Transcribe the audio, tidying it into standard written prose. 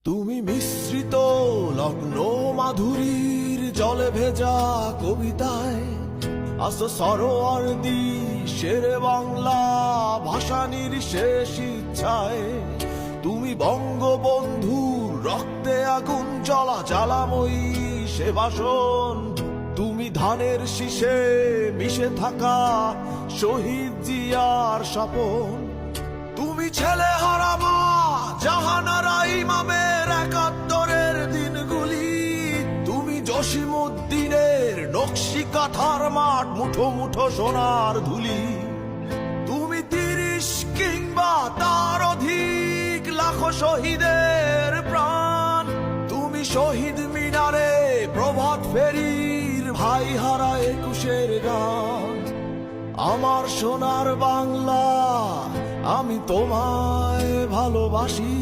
তুমি মিশ্রিত লগ্ন মাধুরীর জলে ভেজা কবিতায় আসো সরোয়ার্দী শেরে বাংলা ভাষানির শেষ ইচ্ছায়। তুমি বঙ্গবন্ধুর রক্তে আগুন জ্বলা জ্বালাময়ী সে বাসন। তুমি ধানের শীষে মিশে থাকা শহীদ জিয়ার স্বপন। তুমি ছেলে হারাবা জাহানারা ইমামের একাত্তরের দিনগুলি। তুমি জসিমউদ্দিনের নকশি কাঁথার মাঠ মুঠো মুঠো সোনার ধুলি। তুমি ৩০ কিংবা তার অধিক লাখো শহীদের প্রাণ। তুমি শহীদ মিনারে প্রভাত ফেরির ভাই হারা ২১-এর গান। আমার সোনার বাংলা আমি তোমায় ভালোবাসি।